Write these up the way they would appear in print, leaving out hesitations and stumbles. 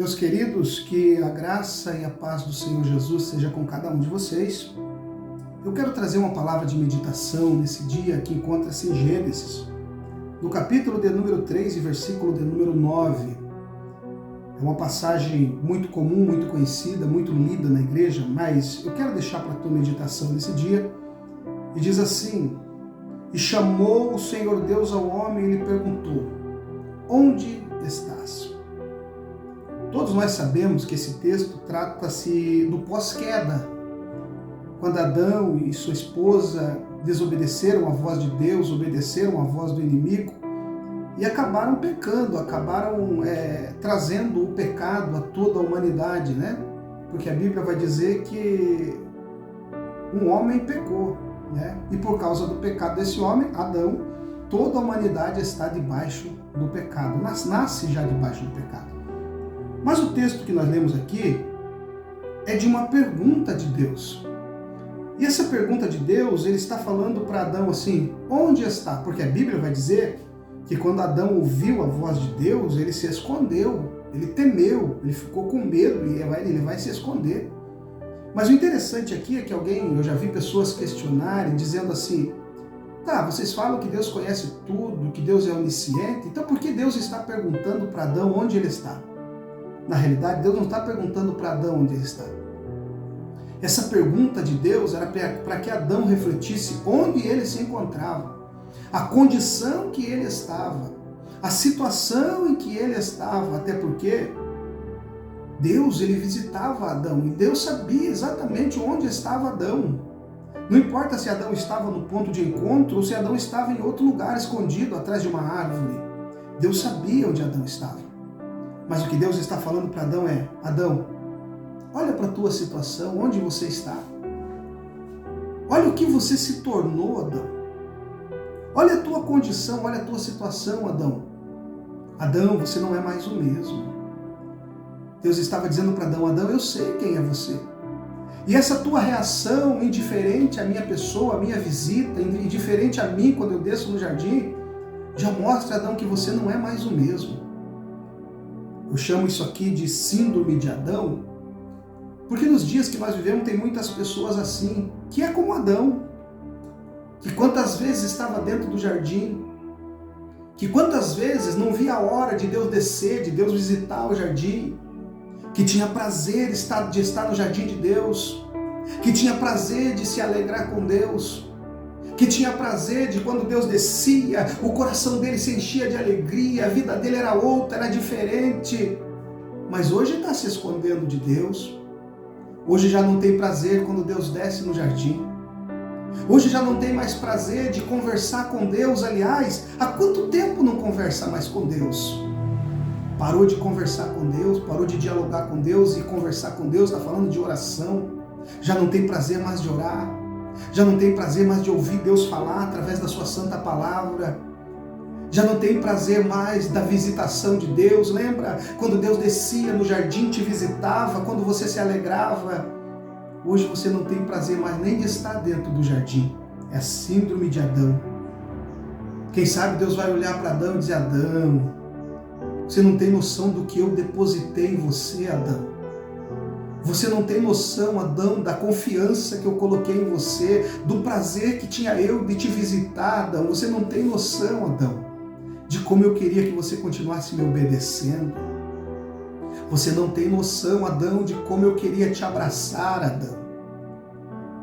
Meus queridos, que a graça e a paz do Senhor Jesus seja com cada um de vocês. Eu quero trazer uma palavra de meditação nesse dia que encontra-se em Gênesis, no capítulo de número 3 e versículo de número 9. É uma passagem muito comum, muito conhecida, muito lida na igreja, mas eu quero deixar para a tua meditação nesse dia. E diz assim: E chamou o Senhor Deus ao homem e lhe perguntou: Onde estás? Todos nós sabemos que esse texto trata-se do pós-queda, quando Adão e sua esposa desobedeceram a voz de Deus, obedeceram a voz do inimigo e acabaram pecando, acabaram trazendo o pecado a toda a humanidade, né? Porque a Bíblia vai dizer que um homem pecou, né? E por causa do pecado desse homem, Adão, toda a humanidade está debaixo do pecado, nasce já debaixo do pecado. Mas o texto que nós lemos aqui é de uma pergunta de Deus. E essa pergunta de Deus, ele está falando para Adão assim: onde está? Porque a Bíblia vai dizer que quando Adão ouviu a voz de Deus, ele se escondeu, ele temeu, ele ficou com medo e ele vai se esconder. Mas o interessante aqui é que eu já vi pessoas questionarem, dizendo assim: tá, vocês falam que Deus conhece tudo, que Deus é onisciente, então por que Deus está perguntando para Adão onde ele está? Na realidade, Deus não está perguntando para Adão onde ele está. Essa pergunta de Deus era para que Adão refletisse onde ele se encontrava, a condição que ele estava, a situação em que ele estava, até porque Deus, ele visitava Adão e Deus sabia exatamente onde estava Adão. Não importa se Adão estava no ponto de encontro ou se Adão estava em outro lugar escondido atrás de uma árvore. Deus sabia onde Adão estava. Mas o que Deus está falando para Adão é: Adão, olha para a tua situação, onde você está. Olha o que você se tornou, Adão. Olha a tua condição, olha a tua situação, Adão. Adão, você não é mais o mesmo. Deus estava dizendo para Adão: Adão, eu sei quem é você. E essa tua reação indiferente à minha pessoa, à minha visita, indiferente a mim quando eu desço no jardim, já mostra, Adão, que você não é mais o mesmo. Eu chamo isso aqui de síndrome de Adão, porque nos dias que nós vivemos tem muitas pessoas assim, que é como Adão, que quantas vezes estava dentro do jardim, que quantas vezes não via a hora de Deus descer, de Deus visitar o jardim, que tinha prazer de estar no jardim de Deus, que tinha prazer de se alegrar com Deus, que tinha prazer de quando Deus descia, o coração dele se enchia de alegria, a vida dele era outra, era diferente. Mas hoje está se escondendo de Deus. Hoje já não tem prazer quando Deus desce no jardim. Hoje já não tem mais prazer de conversar com Deus. Aliás, há quanto tempo não conversa mais com Deus? Parou de conversar com Deus, parou de dialogar com Deus e conversar com Deus, está falando de oração. Já não tem prazer mais de orar. Já não tem prazer mais de ouvir Deus falar através da sua santa palavra. Já não tem prazer mais da visitação de Deus. Lembra quando Deus descia no jardim, te visitava, quando você se alegrava? Hoje você não tem prazer mais nem de estar dentro do jardim. É a síndrome de Adão. Quem sabe Deus vai olhar para Adão e dizer: Adão, você não tem noção do que eu depositei em você, Adão. Você não tem noção, Adão, da confiança que eu coloquei em você, do prazer que tinha eu de te visitar, Adão. Você não tem noção, Adão, de como eu queria que você continuasse me obedecendo. Você não tem noção, Adão, de como eu queria te abraçar, Adão.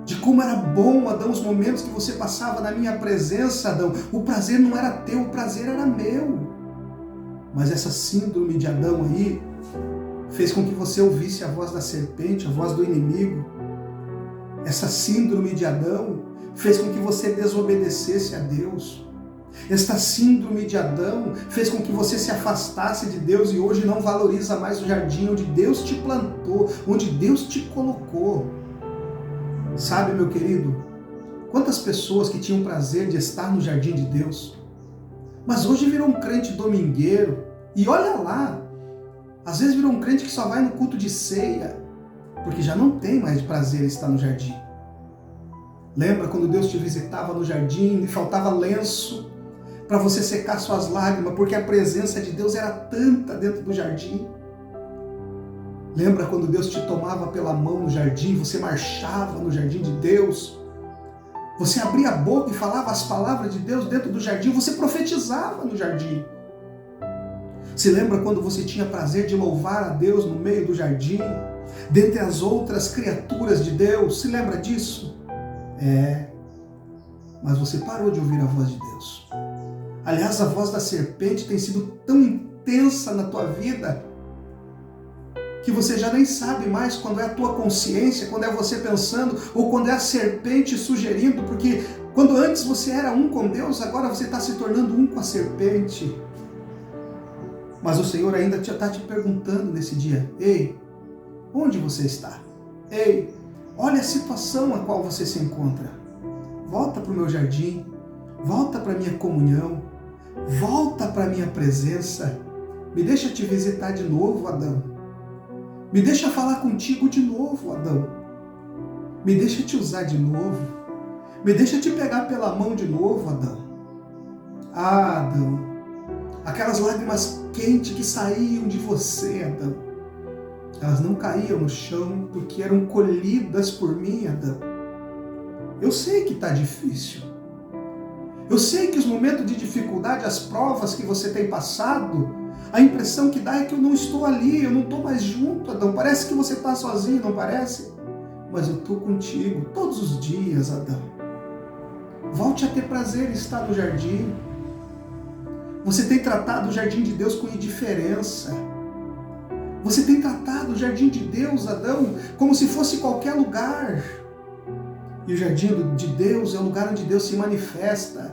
De como era bom, Adão, os momentos que você passava na minha presença, Adão. O prazer não era teu, o prazer era meu. Mas essa síndrome de Adão aí fez com que você ouvisse a voz da serpente, a voz do inimigo. Essa síndrome de Adão fez com que você desobedecesse a Deus. Esta síndrome de Adão fez com que você se afastasse de Deus e hoje não valoriza mais o jardim onde Deus te plantou, onde Deus te colocou. Sabe, meu querido, quantas pessoas que tinham prazer de estar no jardim de Deus, mas hoje virou um crente domingueiro e olha lá, às vezes virou um crente que só vai no culto de ceia, porque já não tem mais prazer em estar no jardim. Lembra quando Deus te visitava no jardim e faltava lenço para você secar suas lágrimas, porque a presença de Deus era tanta dentro do jardim. Lembra quando Deus te tomava pela mão no jardim, você marchava no jardim de Deus, você abria a boca e falava as palavras de Deus dentro do jardim, você profetizava no jardim. Se lembra quando você tinha prazer de louvar a Deus no meio do jardim, dentre as outras criaturas de Deus? Se lembra disso? Mas você parou de ouvir a voz de Deus. Aliás, a voz da serpente tem sido tão intensa na tua vida que você já nem sabe mais quando é a tua consciência, quando é você pensando, ou quando é a serpente sugerindo, porque quando antes você era um com Deus, agora você está se tornando um com a serpente. Mas o Senhor ainda está te perguntando nesse dia: ei, onde você está? Ei, olha a situação a qual você se encontra. Volta para o meu jardim, volta para a minha comunhão, volta para a minha presença. Me deixa te visitar de novo, Adão. Me deixa falar contigo de novo, Adão. Me deixa te usar de novo. Me deixa te pegar pela mão de novo, Adão. Ah, Adão, aquelas lágrimas quentes que saíam de você, Adão, elas não caíam no chão porque eram colhidas por mim, Adão. Eu sei que está difícil. Eu sei que os momentos de dificuldade, as provas que você tem passado, a impressão que dá é que eu não estou ali, eu não estou mais junto, Adão. Parece que você está sozinho, não parece? Mas eu estou contigo todos os dias, Adão. Volte a ter prazer em estar no jardim. Você tem tratado o jardim de Deus com indiferença. Você tem tratado o jardim de Deus, Adão, como se fosse qualquer lugar. E o jardim de Deus é o lugar onde Deus se manifesta.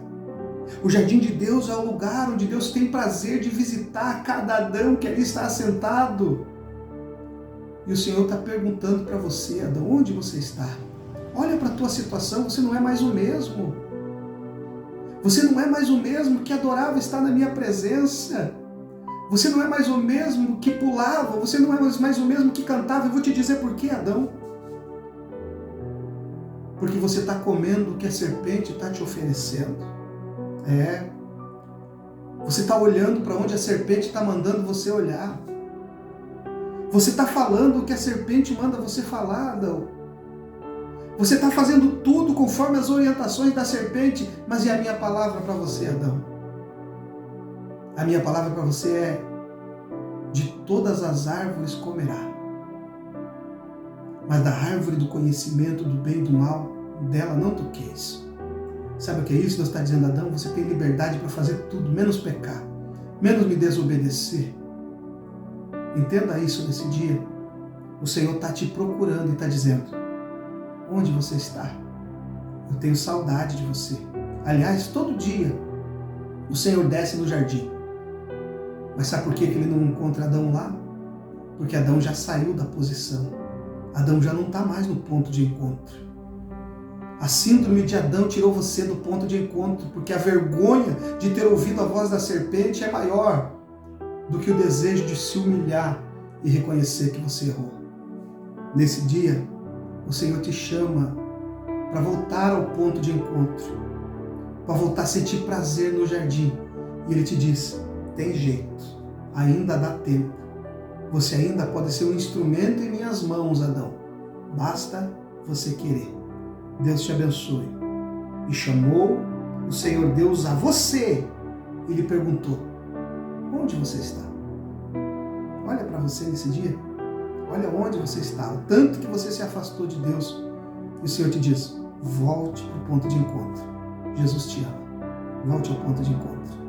O jardim de Deus é o lugar onde Deus tem prazer de visitar cada Adão que ali está assentado. E o Senhor está perguntando para você, Adão, onde você está? Olha para a tua situação, você não é mais o mesmo. Você não é mais o mesmo que adorava estar na minha presença. Você não é mais o mesmo que pulava, você não é mais o mesmo que cantava. Eu vou te dizer por quê, Adão. Porque você está comendo o que a serpente está te oferecendo. Você está olhando para onde a serpente está mandando você olhar. Você está falando o que a serpente manda você falar, Adão. Você está fazendo tudo conforme as orientações da serpente. Mas e a minha palavra para você, Adão? A minha palavra para você é: de todas as árvores comerá, mas da árvore do conhecimento do bem e do mal, dela não toqueis. Sabe o que é isso? Deus está dizendo: Adão, você tem liberdade para fazer tudo, menos pecar, menos me desobedecer. Entenda isso nesse dia. O Senhor está te procurando e está dizendo: onde você está? Eu tenho saudade de você. Aliás, todo dia o Senhor desce no jardim. Mas sabe por que ele não encontra Adão lá? Porque Adão já saiu da posição. Adão já não está mais no ponto de encontro. A síndrome de Adão tirou você do ponto de encontro, porque a vergonha de ter ouvido a voz da serpente é maior do que o desejo de se humilhar e reconhecer que você errou. Nesse dia, o Senhor te chama para voltar ao ponto de encontro, para voltar a sentir prazer no jardim. E Ele te diz: tem jeito, ainda dá tempo. Você ainda pode ser um instrumento em minhas mãos, Adão. Basta você querer. Deus te abençoe. E chamou o Senhor Deus a você e lhe perguntou: onde você está? Olha para você nesse dia. Olha onde você está. O tanto que você se afastou de Deus. E o Senhor te diz: volte para o ponto de encontro. Jesus te ama. Volte ao ponto de encontro.